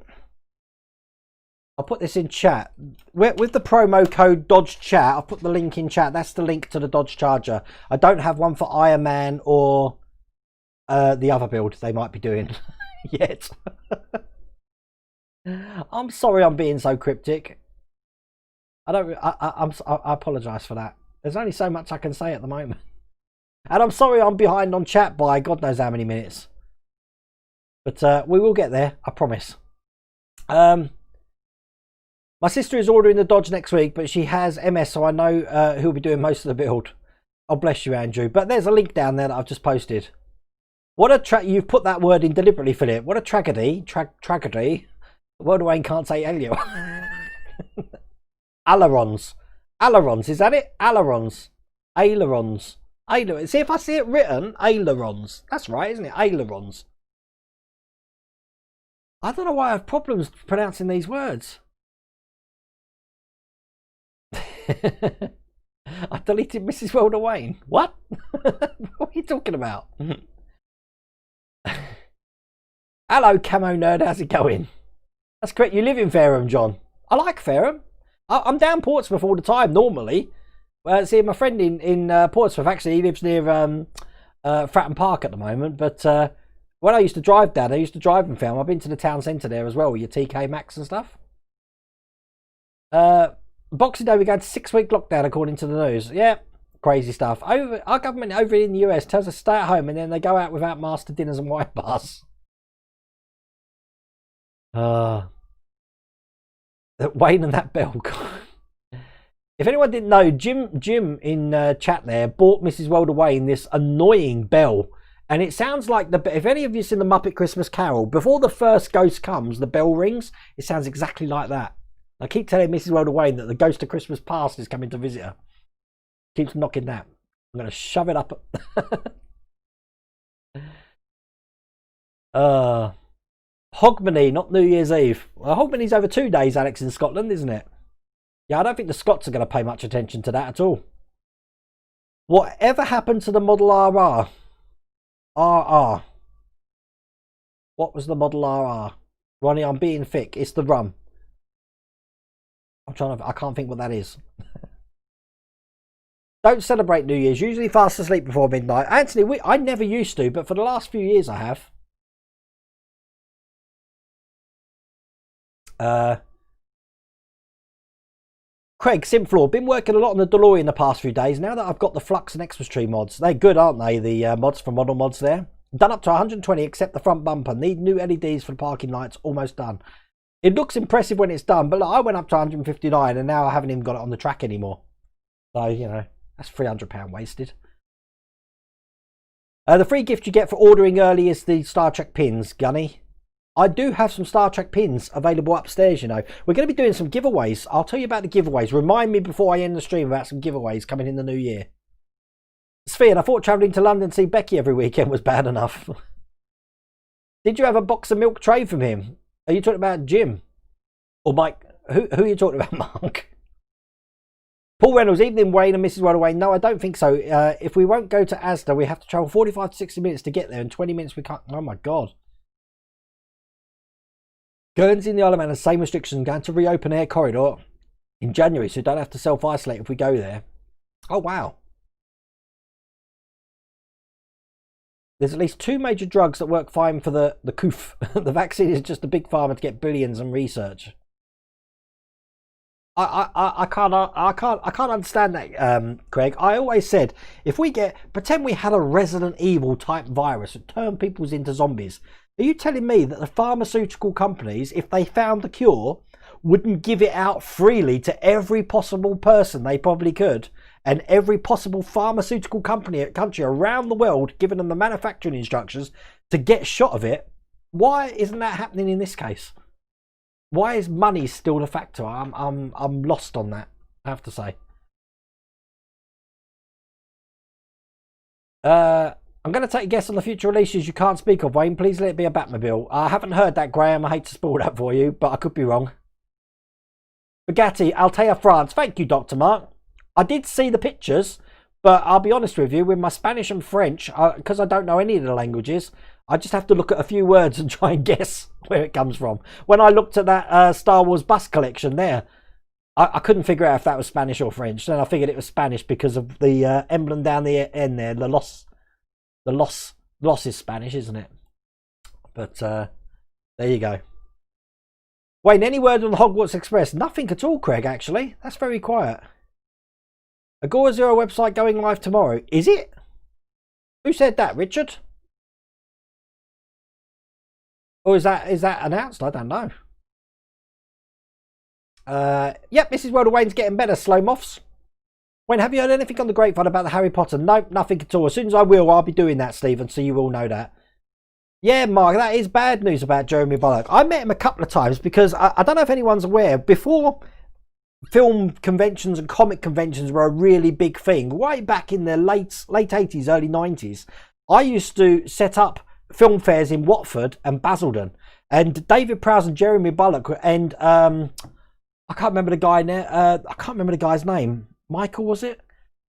I'll put this in chat. With the promo code Dodge Chat, I'll put the link in chat. That's the link to the Dodge Charger. I don't have one for Iron Man or the other build they might be doing yet. I'm sorry I'm being so cryptic. I apologise for that. There's only so much I can say at the moment. And I'm sorry I'm behind on chat by God knows how many minutes. But we will get there, I promise. My sister is ordering the Dodge next week, but she has MS, so I know who'll be doing most of the build. Oh, bless you, Andrew. But there's a link down there that I've just posted. What a you've put that word in deliberately, Philip. What a tragedy. Tragedy. World Wayne can't say Elliot. Ailerons. Ailerons, is that it? Ailerons. Ailerons. Ailerons. See if I see it written. Ailerons. That's right, isn't it? Ailerons. I don't know why I have problems pronouncing these words. I deleted Mrs. Welder Wayne. What? What are you talking about? Hello, Camo Nerd. How's it going? That's correct. You live in Fareham, John. I like Fareham. I'm down Portsmouth all the time normally. See, my friend in Portsmouth, actually, he lives near Fratton Park at the moment. But when I used to drive down, I used to drive in Fareham. I've been to the town centre there as well with your TK Maxx and stuff. Boxing Day, we go to 6-week lockdown according to the news. Yeah, crazy stuff. Our government over in the US tells us to stay at home and then they go out without masks to dinners and wine bars. Wayne and that bell. If anyone didn't know, Jim in chat there bought Mrs. Welder Wayne this annoying bell. And it sounds like if any of you seen the Muppet Christmas Carol, before the first ghost comes, the bell rings. It sounds exactly like that. I keep telling Mrs. Welder Wayne that the ghost of Christmas past is coming to visit her. Keeps knocking that. I'm going to shove it up. Hogmanay, not New Year's Eve. Well, Hogmanay's over 2 days, Alex, in Scotland, isn't it? Yeah, I don't think the Scots are going to pay much attention to that at all. Whatever happened to the Model RR? RR. What was the Model RR? Ronnie, I'm being thick. It's the rum. I can't think what that is. Don't celebrate New Year's. Usually fast asleep before midnight. Anthony, I never used to, but for the last few years I have. Craig, Simfloor, been working a lot on the DeLorean the past few days. Now that I've got the Flux and Xmas Tree mods. They're good, aren't they? The mods from Model Mods there. Done up to 120 except the front bumper. Need new LEDs for the parking lights. Almost done. It looks impressive when it's done, but look, I went up to 159 and now I haven't even got it on the track anymore. So, you know, that's £300 wasted. The free gift you get for ordering early is the Star Trek pins, Gunny. I do have some Star Trek pins available upstairs, you know. We're going to be doing some giveaways. I'll tell you about the giveaways. Remind me before I end the stream about some giveaways coming in the new year. Sphere, I thought travelling to London to see Becky every weekend was bad enough. Did you have a box of milk tray from him? Are you talking about Jim? Or Mike? Who are you talking about, Mark? Paul Reynolds, evening Wayne and Mrs. Welder Wayne. No, I don't think so. If we won't go to Asda, we have to travel 45 to 60 minutes to get there. In 20 minutes we can't. Oh my God. Guernsey and the Isle of Man have the same restrictions. Going to reopen air corridor in January, so you don't have to self-isolate if we go there. Oh wow. There's at least 2 major drugs that work fine for the coof. The vaccine is just a big pharma to get billions and research. I can't understand that, Craig. I always said if we pretend we had a Resident Evil type virus that turned people into zombies. Are you telling me that the pharmaceutical companies, if they found the cure, wouldn't give it out freely to every possible person they probably could? And every possible pharmaceutical country around the world giving them the manufacturing instructions to get shot of it? Why isn't that happening in this case? Why is money still the factor? I'm lost on that, I have to say. I'm going to take a guess on the future releases you can't speak of, Wayne. Please let it be a Batmobile. I haven't heard that, Graham. I hate to spoil that for you, but I could be wrong. Bugatti, Altea, France. Thank you, Dr. Mark. I did see the pictures, but I'll be honest with you, with my Spanish and French, because I don't know any of the languages, I just have to look at a few words and try and guess where it comes from. When I looked at that Star Wars bus collection there, I couldn't figure out if that was Spanish or French. Then I figured it was Spanish because of the emblem down the end there. The loss is Spanish, isn't it? But there you go. Wayne, any word on the Hogwarts Express? Nothing at all, Craig, actually. That's very quiet. Agora Zero website going live tomorrow. Is it? Who said that, Richard? Or is that announced? I don't know. Yep, Mrs. World of Wayne's getting better, Slow Moths. Wayne, have you heard anything on the grapevine about the Harry Potter? Nope, nothing at all. As soon as I will, I'll be doing that, Stephen, so you all know that. Yeah, Mark, that is bad news about Jeremy Bulloch. I met him a couple of times because I don't know if anyone's aware, before film conventions and comic conventions were a really big thing, right back in the late 80s, early 90s, I used to set up film fairs in Watford and Basildon. And David Prowse and Jeremy Bulloch and I can't remember the guy now. I can't remember the guy's name. Michael, was it?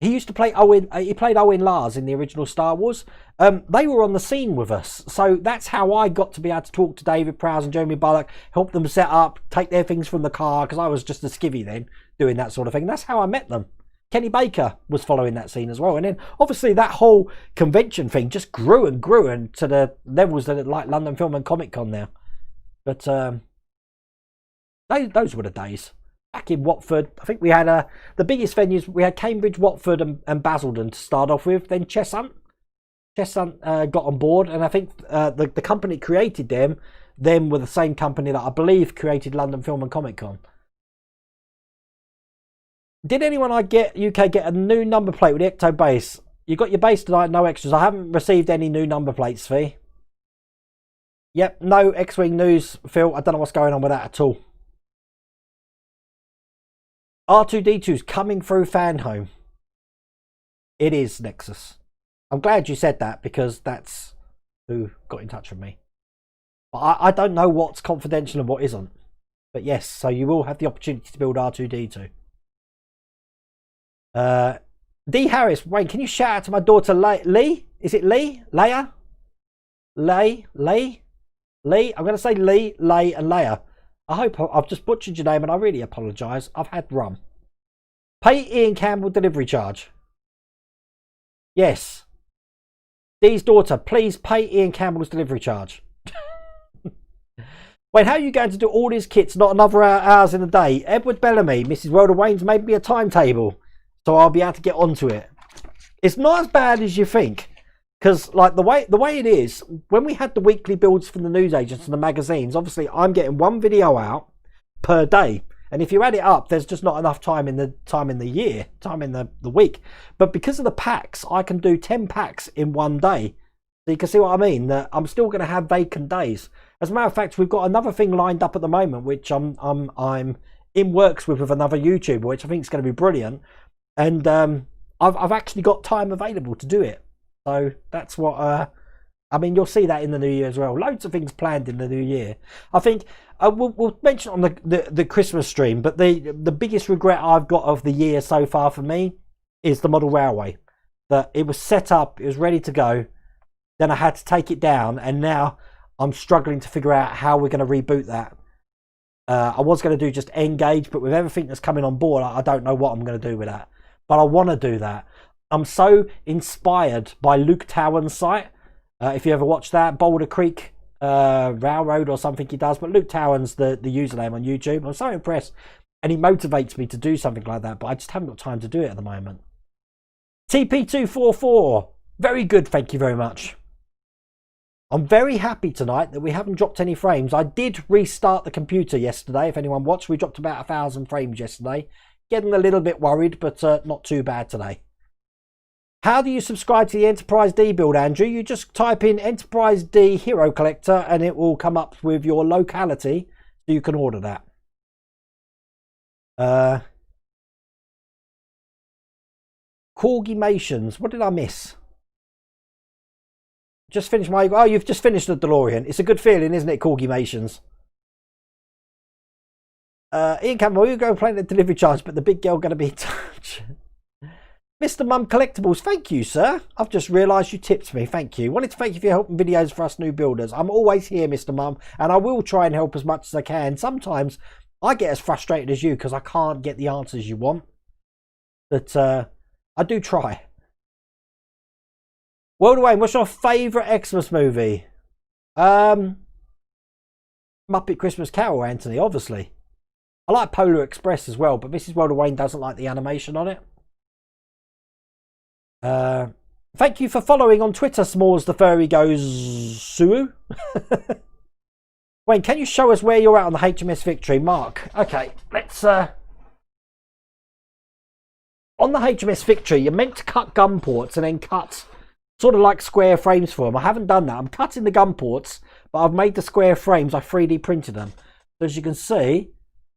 He used to play Owen. He played Owen Lars in the original Star Wars. They were on the scene with us, so that's how I got to be able to talk to David Prowse and Jeremy Bulloch, help them set up, take their things from the car, because I was just a skivvy then doing that sort of thing. That's how I met them. Kenny Baker was following that scene as well, and then obviously that whole convention thing just grew and to the levels that it like London Film and Comic Con now. But those were the days. Back in Watford, I think we had the biggest venues. We had Cambridge, Watford, and Basildon to start off with. Then Cheshunt got on board, and I think the company that created them were the same company that I believe created London Film and Comic Con. Did anyone UK get a new number plate with the Ecto base? You got your base tonight, no extras. I haven't received any new number plates, Fee. Yep, no X-Wing news, Phil. I don't know what's going on with that at all. R2-D2's coming through Fan Home. It is, Nexus. I'm glad you said that because that's who got in touch with me. But I don't know what's confidential and what isn't. But yes, so you will have the opportunity to build R2-D2. D. Harris, Wayne, can you shout out to my daughter Lee? Is it Lee? Leia? Lee? I'm going to say Lee, Lay, and Leia. I hope I've just butchered your name and I really apologise. I've had rum. Pay Ian Campbell delivery charge. Yes. Dee's daughter, please pay Ian Campbell's delivery charge. Wait, how are you going to do all these kits, not another hours in a day? Edward Bellamy, Mrs. World of Wayne's made me a timetable, so I'll be able to get onto it. It's not as bad as you think. Because like the way it is, when we had the weekly builds from the newsagents and the magazines, obviously I'm getting one video out per day. And if you add it up, there's just not enough time in the week. But because of the packs, I can do 10 packs in one day. So you can see what I mean, that I'm still going to have vacant days. As a matter of fact, we've got another thing lined up at the moment, which I'm in works with another YouTuber, which I think is going to be brilliant. And I've actually got time available to do it. So that's what, I mean, you'll see that in the new year as well. Loads of things planned in the new year. I think we'll mention on the Christmas stream, but the biggest regret I've got of the year so far for me is the model railway. That it was set up, it was ready to go. Then I had to take it down, and now I'm struggling to figure out how we're going to reboot that. I was going to do just Engage, but with everything that's coming on board, I don't know what I'm going to do with that. But I want to do that. I'm so inspired by Luke Towan's site. If you ever watch that, Boulder Creek Railroad or something he does. But Luke Towan's the username on YouTube. I'm so impressed. And he motivates me to do something like that. But I just haven't got time to do it at the moment. TP244. Very good. Thank you very much. I'm very happy tonight that we haven't dropped any frames. I did restart the computer yesterday. If anyone watched, we dropped about 1,000 frames yesterday. Getting a little bit worried, but not too bad today. How do you subscribe to the Enterprise D build, Andrew? You just type in Enterprise D Hero Collector and it will come up with your locality. So you can order that. Corgimations. What did I miss? Just finished my... Oh, you've just finished the DeLorean. It's a good feeling, isn't it, Corgimations? Ian Campbell, you go playing the delivery charge, but the big girl going to be in touch. Mr. Mum Collectibles, thank you, sir. I've just realised you tipped me. Thank you. Wanted to thank you for your helping videos for us new builders. I'm always here, Mr. Mum, and I will try and help as much as I can. Sometimes I get as frustrated as you because I can't get the answers you want. But I do try. World Away, what's your favourite Xmas movie? Muppet Christmas Carol, Anthony, obviously. I like Polar Express as well, but Mrs. World Wayne doesn't like the animation on it. Thank you for following on Twitter, S'mores the Furry Goes Sue. Wayne, can you show us where you're at on the HMS Victory? Mark. Okay, let's on the HMS Victory, you're meant to cut gun ports and then cut sort of like square frames for them. I haven't done that. I'm cutting the gun ports, but I've made the square frames. I 3D printed them. So as you can see,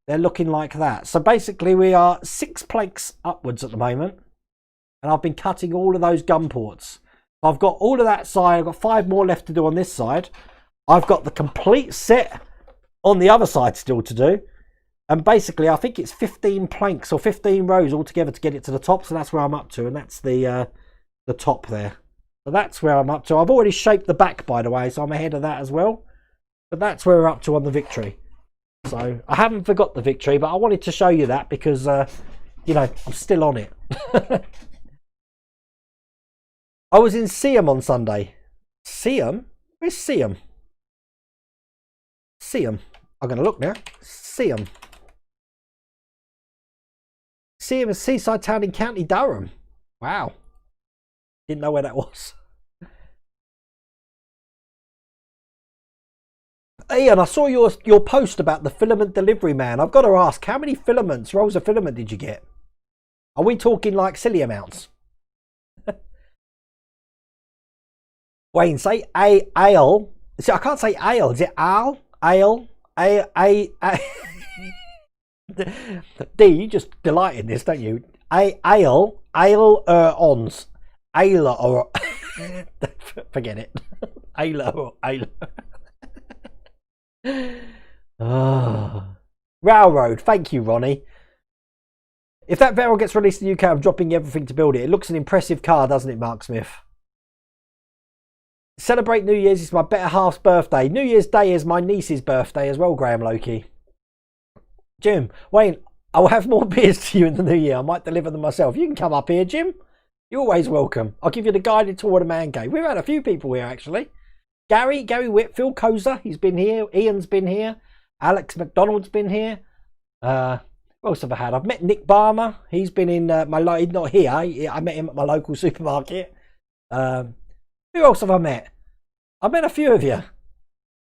they're looking like that. So basically we are 6 planks upwards at the moment. And I've been cutting all of those gun ports. I've got all of that side. I've got 5 more left to do on this side. I've got the complete set on the other side still to do. And basically, I think it's 15 planks or 15 rows altogether to get it to the top. So that's where I'm up to. And that's the top there. So that's where I'm up to. I've already shaped the back, by the way. So I'm ahead of that as well. But that's where we're up to on the Victory. So I haven't forgot the Victory. But I wanted to show you that because, you know, I'm still on it. I was in Seaham on Sunday. Seaham? Where's Seaham? Seaham. I'm going to look now. Seaham. Seaham is a seaside town in County Durham. Wow. Didn't know where that was. Ian, I saw your post about the filament delivery man. I've got to ask, how many rolls of filament did you get? Are we talking like silly amounts? Wayne, say ale. See, I can't say ale. Is it ale? Ale? A. D, you just delight in this, don't you? Ale. Ale-ons. Ale or... Forget it. Ale or ale. Oh. Railroad. Thank you, Ronnie. If that Veryl gets released in the UK, I'm dropping everything to build it. It looks an impressive car, doesn't it, Mark Smith? Celebrate New Year's. It's my better half's birthday. New Year's Day is my niece's birthday as well, Graham Loki. Jim, Wayne, I will have more beers to you in the new year. I might deliver them myself. You can come up here, Jim. You're always welcome. I'll give you the guided tour of the man cave. We've had a few people here, actually. Gary Whitfield, Koza, he's been here. Ian's been here. Alex McDonald's been here. What else have I had? I've met Nick Barmer. He's been in he's not here. I met him at my local supermarket. Who else have I met? I've met a few of you.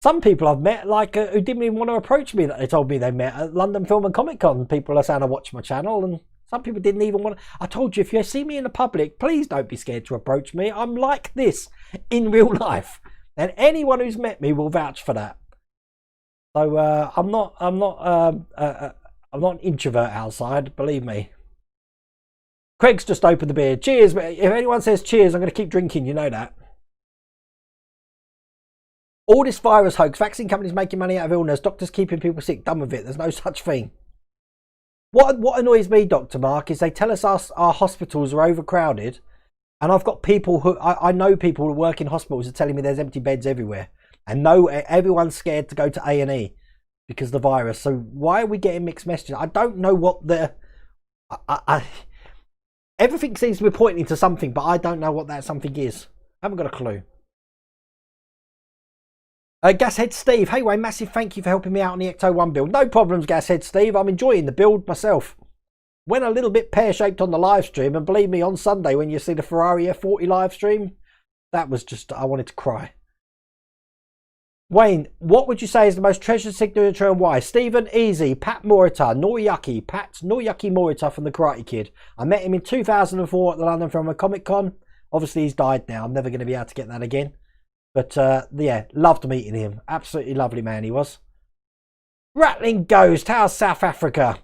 Some people I've met, like, who didn't even want to approach me, that they told me they met at London Film and Comic Con. People are saying I watch my channel, and some people didn't even want to. I told you, if you see me in the public, please don't be scared to approach me. I'm like this in real life, and anyone who's met me will vouch for that. So I'm not an introvert outside, believe me. Craig's just opened the beer. Cheers. If anyone says cheers, I'm going to keep drinking. You know that. All this virus hoax, vaccine companies making money out of illness, doctors keeping people sick, done with it. There's no such thing. What annoys me, Dr. Mark, is they tell us our hospitals are overcrowded, and I've got people who I know people who work in hospitals are telling me there's empty beds everywhere, and everyone's scared to go to A&E because of the virus. So why are we getting mixed messages? I don't know what the everything seems to be pointing to something, but I don't know what that something is. I haven't got a clue. Gashead Steve, hey Wayne, massive thank you for helping me out on the Ecto 1 build. No problems, Gashead Steve. I'm enjoying the build myself. Went a little bit pear-shaped on the live stream, and believe me, on Sunday when you see the Ferrari F40 live stream, that was just, I wanted to cry. Wayne, what would you say is the most treasured signature and why? Stephen, easy. Pat Morita, Noriyuki. Pat Noriyuki Morita from the Karate Kid. I met him in 2004 at the London Film and Comic Con. Obviously, he's died now. I'm never going to be able to get that again. But yeah, loved meeting him. Absolutely lovely man he was. Rattling Ghost, how's South Africa?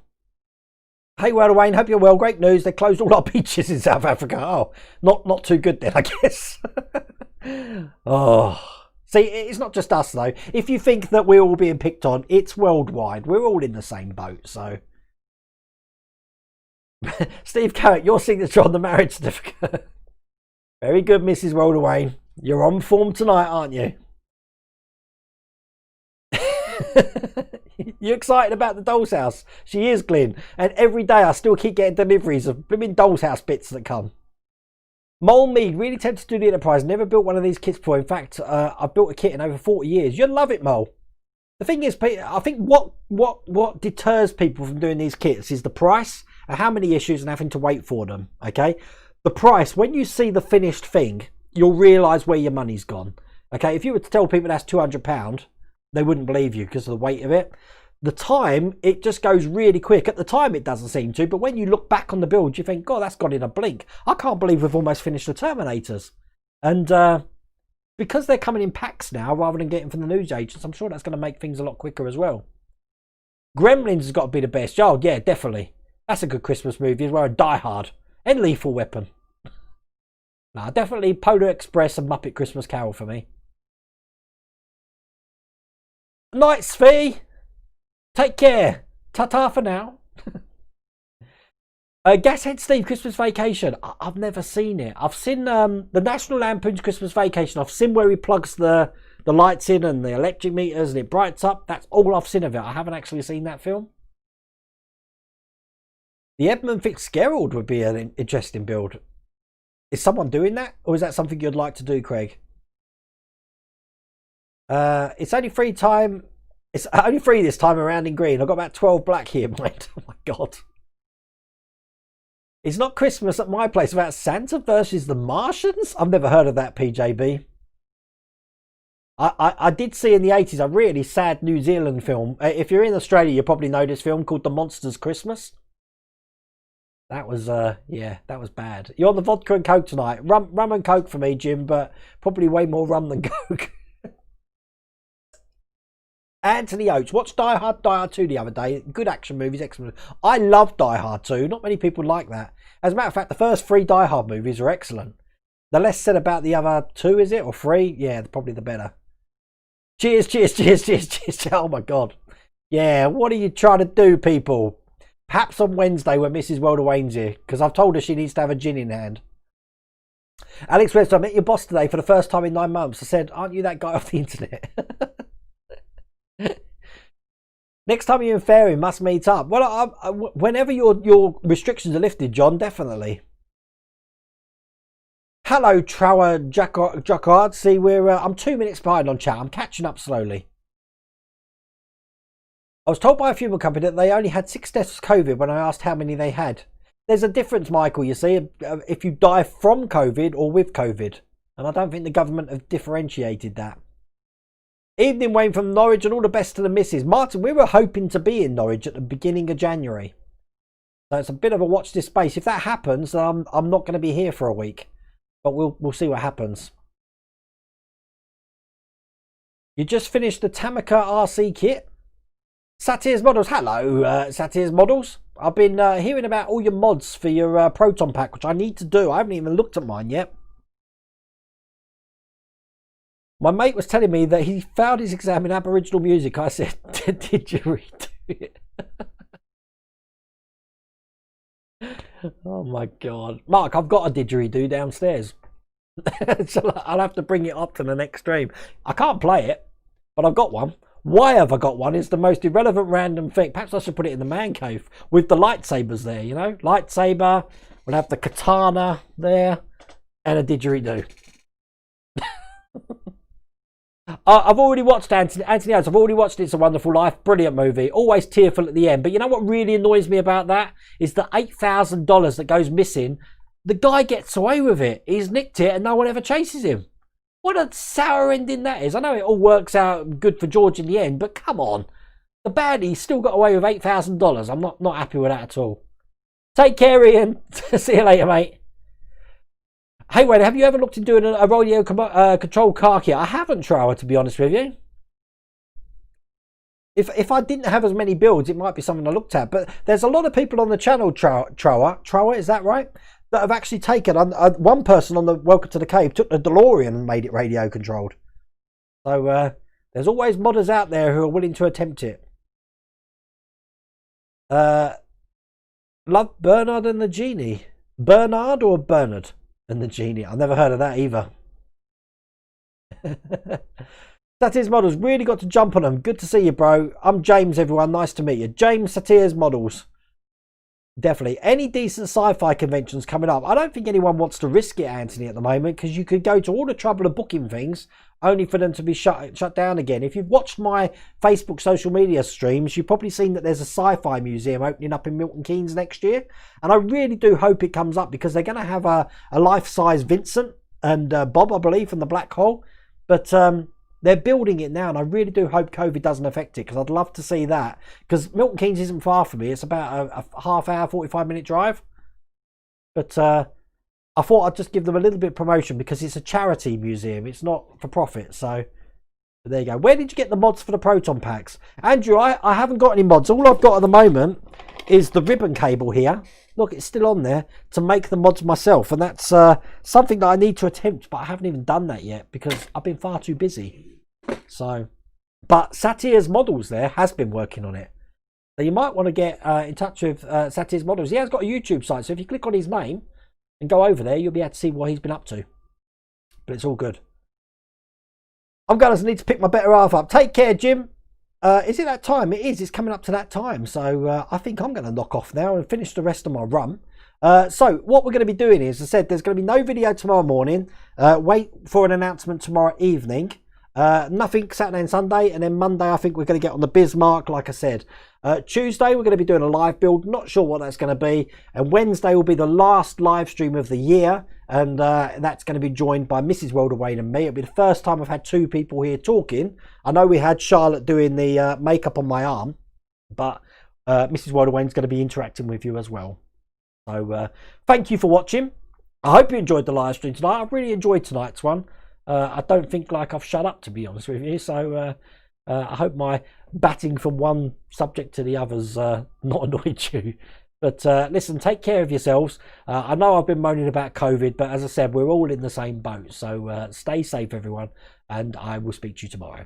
Hey, well, Wayne, hope you're well. Great news. They closed all our beaches in South Africa. Oh, not too good then, I guess. Oh. See, it's not just us, though. If you think that we're all being picked on, it's worldwide. We're all in the same boat, so. Steve Carrott, your signature on the marriage certificate. Very good, Mrs. Welder Wayne. You're on form tonight, aren't you? You excited about the doll's house? She is, Glyn. And every day I still keep getting deliveries of blooming doll's house bits that come. Mole Mead, really tempted to do the Enterprise. Never built one of these kits before. In fact, I've built a kit in over 40 years. You'll love it, Mole. The thing is, I think what deters people from doing these kits is the price and how many issues and having to wait for them. Okay, the price. When you see the finished thing, you'll realise where your money's gone. Okay, if you were to tell people that's £200, they wouldn't believe you because of the weight of it. The time, it just goes really quick. At the time, it doesn't seem to, but when you look back on the build, you think, God, that's gone in a blink. I can't believe we've almost finished the Terminators. And because they're coming in packs now, rather than getting from the news agents, I'm sure that's going to make things a lot quicker as well. Gremlins has got to be the best. Oh, yeah, definitely. That's a good Christmas movie as well. Die Hard and Lethal Weapon. Nah, definitely Polar Express and Muppet Christmas Carol for me. Nights Fee. Take care. Ta-ta for now. Gashead Steve, Christmas Vacation. I've never seen it. I've seen the National Lampoon's Christmas Vacation. I've seen where he plugs the lights in and the electric meters and it brights up. That's all I've seen of it. I haven't actually seen that film. The Edmund Fitzgerald would be an interesting build. Is someone doing that? Or is that something you'd like to do, Craig? It's only free time. It's only free this time around in green. I've got about 12 black here, mate. Oh my God. It's not Christmas at my place about Santa versus the Martians? I've never heard of that, PJB. I did see in the 80s a really sad New Zealand film. If you're in Australia, you probably know this film called The Monsters Christmas. That was, yeah, that was bad. You're on the vodka and coke tonight. Rum and coke for me, Jim, but probably way more rum than coke. Anthony Oates. Watched Die Hard 2 the other day. Good action movies, excellent. I love Die Hard 2. Not many people like that. As a matter of fact, the first 3 Die Hard movies are excellent. The less said about the other 2, is it? Or 3? Yeah, probably the better. Cheers, cheers, cheers, cheers, cheers. Oh my God. Yeah, what are you trying to do, people? Perhaps on Wednesday when Mrs. Welder Wayne's here, because I've told her she needs to have a gin in hand. Alex Webster, I met your boss today for the first time in 9 months. I said, aren't you that guy off the internet? Next time you're in Fairy, must meet up. Well, whenever your restrictions are lifted, John, definitely. Hello, Trower Jacquard. See, I'm 2 minutes behind on chat. I'm catching up slowly. I was told by a funeral company that they only had 6 deaths of COVID when I asked how many they had. There's a difference, Michael, you see, if you die from COVID or with COVID. And I don't think the government have differentiated that. Evening, Wayne from Norwich, and all the best to the missus. Martin, we were hoping to be in Norwich at the beginning of January. So it's a bit of a watch this space. If that happens, I'm not going to be here for a week. But we'll see what happens. You just finished the Tamaka RC kit? Satir's Models. Hello, Satir's Models. I've been hearing about all your mods for your Proton Pack, which I need to do. I haven't even looked at mine yet. My mate was telling me that he failed his exam in Aboriginal music. I said, did you redo it? Oh my God. Mark, I've got a didgeridoo downstairs. So I'll have to bring it up to the next stream. I can't play it, but I've got one. Why have I got one is the most irrelevant random thing. Perhaps I should put it in the man cave with the lightsabers there, you know? Lightsaber, we'll have the katana there, and a didgeridoo. I've already watched Anthony Oates. I've already watched It's a Wonderful Life. Brilliant movie. Always tearful at the end. But you know what really annoys me about that? Is the $8,000 that goes missing. The guy gets away with it. He's nicked it and no one ever chases him. What a sour ending that is. I know it all works out good for George in the end, but come on. The baddie still got away with $8,000. I'm not happy with that at all. Take care, Ian. See you later, mate. Hey, Wayne, have you ever looked into doing a radio control car kit? I haven't, Trower, to be honest with you. If I didn't have as many builds, it might be something I looked at. But there's a lot of people on the channel, Trower, is that right? That have actually taken, one person on the Welcome to the Cave took the DeLorean and made it radio controlled. So there's always modders out there who are willing to attempt it. Love Bernard and the Genie. Bernard or Bernard and the Genie? I've never heard of that either. Satir's Models, really got to jump on them. Good to see you, bro. I'm James, everyone. Nice to meet you. James, Satir's Models. Definitely. Any decent sci-fi conventions coming up? I don't think anyone wants to risk it, Anthony, at the moment, because you could go to all the trouble of booking things only for them to be shut down again. If you've watched my Facebook social media streams, you've probably seen that there's a sci-fi museum opening up in Milton Keynes next year. And I really do hope it comes up, because they're going to have a life-size Vincent and Bob, I believe, from the Black Hole. But they're building it now, and I really do hope COVID doesn't affect it, because I'd love to see that. Because Milton Keynes isn't far from me. It's about a half hour, 45-minute drive. But I thought I'd just give them a little bit of promotion, because it's a charity museum. It's not for profit. So there you go. Where did you get the mods for the Proton packs? Andrew, I haven't got any mods. All I've got at the moment is the ribbon cable here. Look, it's still on there to make the mods myself. And that's something that I need to attempt, but I haven't even done that yet because I've been far too busy. So, but Satir's Models there has been working on it. So you might want to get in touch with Satir's Models. He has got a YouTube site. So if you click on his name and go over there, you'll be able to see what he's been up to. But it's all good. I'm going to need to pick my better half up. Take care, Jim. Is it that time? It is. It's coming up to that time. So I think I'm going to knock off now and finish the rest of my run. So what we're going to be doing is, as I said, there's going to be no video tomorrow morning. Wait for an announcement tomorrow evening. Nothing Saturday and Sunday. And then Monday, I think we're going to get on the Bismarck, like I said. Tuesday, we're going to be doing a live build. Not sure what that's going to be. And Wednesday will be the last live stream of the year. And that's going to be joined by Mrs. Welderwayne and me. It'll be the first time I've had two people here talking. I know we had Charlotte doing the makeup on my arm, but Mrs. Welderwayne's going to be interacting with you as well. So thank you for watching. I hope you enjoyed the live stream tonight. I really enjoyed tonight's one. I don't think like I've shut up, to be honest with you. So I hope my batting from one subject to the other's not annoyed you. But listen, take care of yourselves. I know I've been moaning about COVID, but as I said, we're all in the same boat. So stay safe, everyone, and I will speak to you tomorrow.